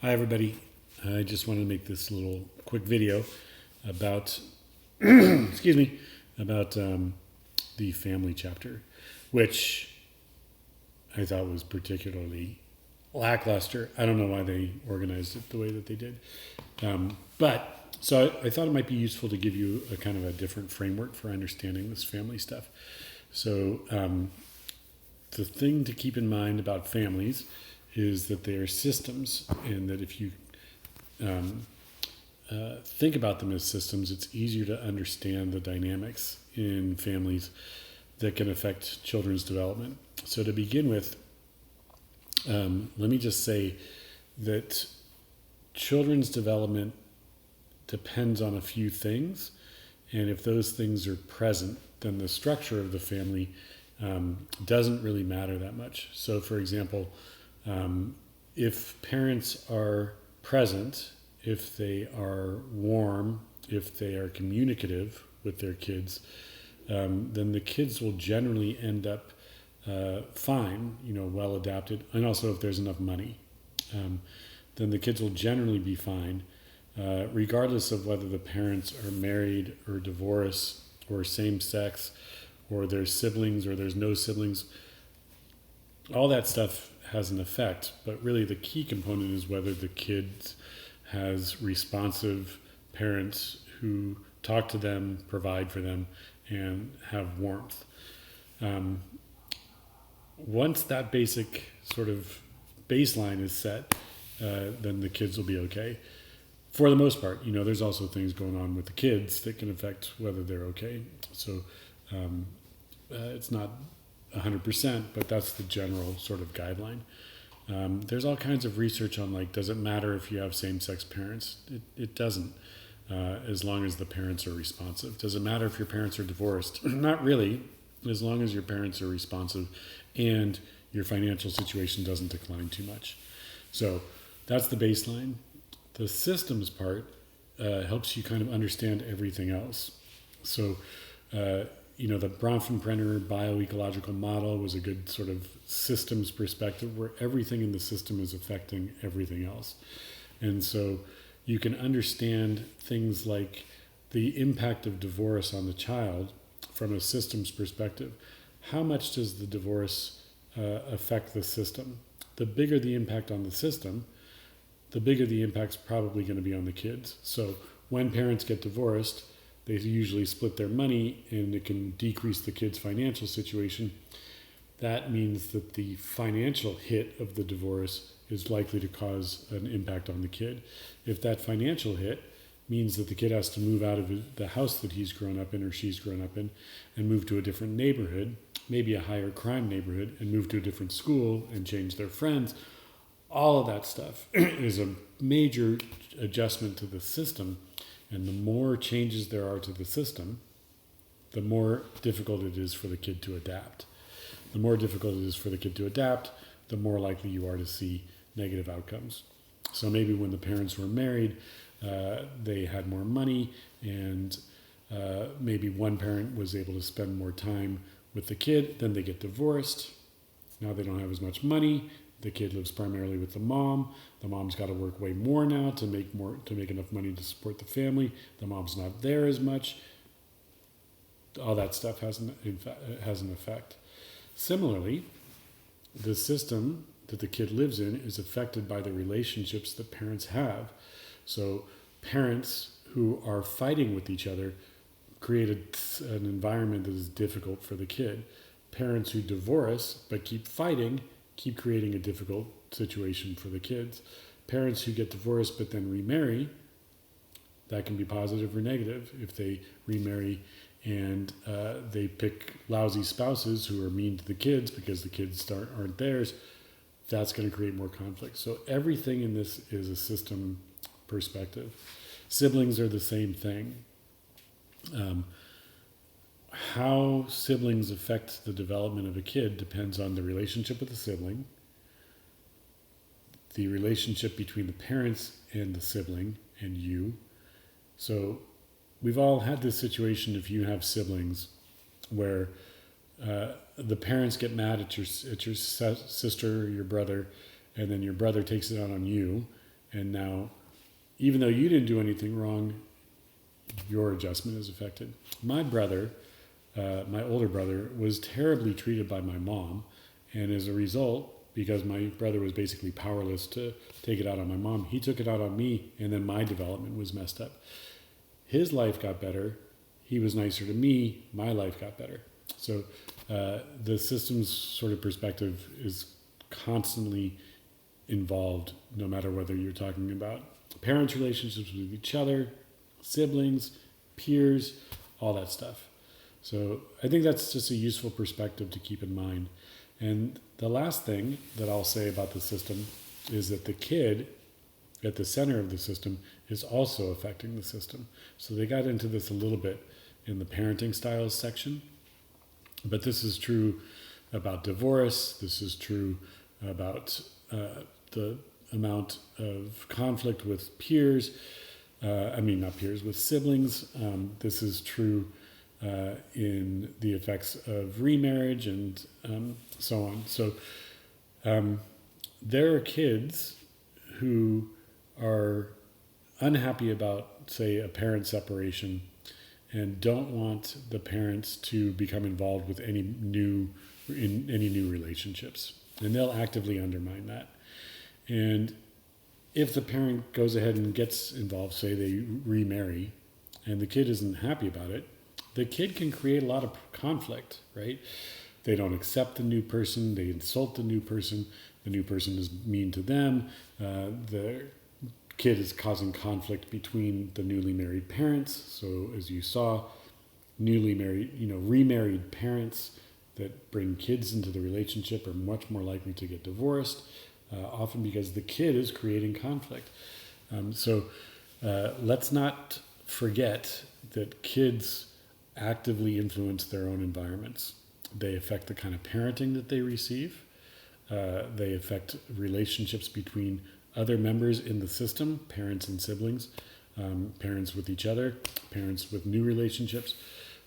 Hi, everybody. I just wanted to make this little quick video about, excuse me, about the family chapter, which I thought was particularly lackluster. I don't know why they organized it the way that they did. So I thought it might be useful to give you a kind of a different framework for understanding this family stuff. So the thing to keep in mind about families is that they are systems, and that if you think about them as systems, it's easier to understand the dynamics in families that can affect children's development. So to begin with, let me just say that children's development depends on a few things, and if those things are present, then the structure of the family doesn't really matter that much. So, for example, if parents are present, if they are warm, if they are communicative with their kids, then the kids will generally end up fine, well adapted. And also, if there's enough money, then the kids will generally be fine, regardless of whether the parents are married or divorced or same sex, or there's siblings or there's no siblings. All that stuff has an effect, but really the key component is whether the kid has responsive parents who talk to them, provide for them, and have warmth. Once that basic sort of baseline is set, then the kids will be okay. For the most part, there's also things going on with the kids that can affect whether they're okay. So it's not 100%, but that's the general sort of guideline. There's all kinds of research on does it matter if you have same-sex parents? It doesn't, as long as the parents are responsive. Does it matter if your parents are divorced? Not really, as long as your parents are responsive and your financial situation doesn't decline too much. So that's the baseline. The systems part helps you kind of understand everything else. So, the Bronfenbrenner bioecological model was a good sort of systems perspective where everything in the system is affecting everything else. And so you can understand things like the impact of divorce on the child from a systems perspective. How much does the divorce affect the system? The bigger the impact on the system, the bigger the impact's probably going to be on the kids. So when parents get divorced, they usually split their money, and it can decrease the kid's financial situation. That means that the financial hit of the divorce is likely to cause an impact on the kid. If that financial hit means that the kid has to move out of the house that he's grown up in or she's grown up in and move to a different neighborhood, maybe a higher crime neighborhood, and move to a different school and change their friends, all of that stuff is a major adjustment to the system. And the more changes there are to the system, the more difficult it is for the kid to adapt. The more difficult it is for the kid to adapt, the more likely you are to see negative outcomes. So maybe when the parents were married, they had more money, and maybe one parent was able to spend more time with the kid. Then they get divorced. Now they don't have as much money. The kid lives primarily with the mom. The mom's got to work way more now to make enough money to support the family. The mom's not there as much. All that stuff has an effect. Similarly, the system that the kid lives in is affected by the relationships that parents have. So parents who are fighting with each other create an environment that is difficult for the kid. Parents who divorce but keep fighting keep creating a difficult situation for the kids. Parents who get divorced but then remarry, that can be positive or negative. If they remarry and they pick lousy spouses who are mean to the kids because the kids aren't theirs, that's going to create more conflict. So everything in this is a system perspective. Siblings are the same thing. How siblings affect the development of a kid depends on the relationship with the sibling, the relationship between the parents and the sibling and you. So we've all had this situation, if you have siblings, where the parents get mad at your sister or your brother, and then your brother takes it out on you, And now, even though you didn't do anything wrong, your adjustment is affected. My brother, my older brother, was terribly treated by my mom. And as a result, because my brother was basically powerless to take it out on my mom, he took it out on me, and then my development was messed up. His life got better. He was nicer to me. My life got better. So the system's sort of perspective is constantly involved, no matter whether you're talking about parents' relationships with each other, siblings, peers, all that stuff. So I think that's just a useful perspective to keep in mind. And the last thing that I'll say about the system is that the kid at the center of the system is also affecting the system. So they got into this a little bit in the parenting styles section, but this is true about divorce. This is true about the amount of conflict with peers. Not peers, with siblings. This is true in the effects of remarriage and so on. So there are kids who are unhappy about, say, a parent separation and don't want the parents to become involved with any new relationships. And they'll actively undermine that. And if the parent goes ahead and gets involved, say they remarry, and the kid isn't happy about it, the kid can create a lot of conflict, right? They don't accept the new person, they insult the new person is mean to them, the kid is causing conflict between the newly married parents. So as you saw, remarried parents that bring kids into the relationship are much more likely to get divorced, often because the kid is creating conflict. So let's not forget that kids actively influence their own environments. They affect the kind of parenting that they receive. They affect relationships between other members in the system, parents and siblings, parents with each other, parents with new relationships.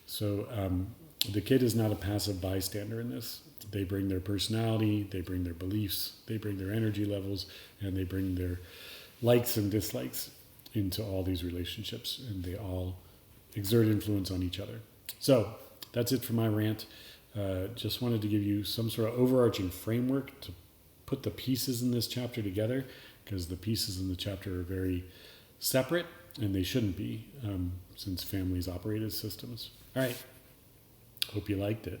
So the kid is not a passive bystander in this. They bring their personality, they bring their beliefs, they bring their energy levels, and they bring their likes and dislikes into all these relationships, and they all exert influence on each other. So that's it for my rant. Just wanted to give you some sort of overarching framework to put the pieces in this chapter together, because the pieces in the chapter are very separate, and they shouldn't be, since families operate as systems. All right. Hope you liked it.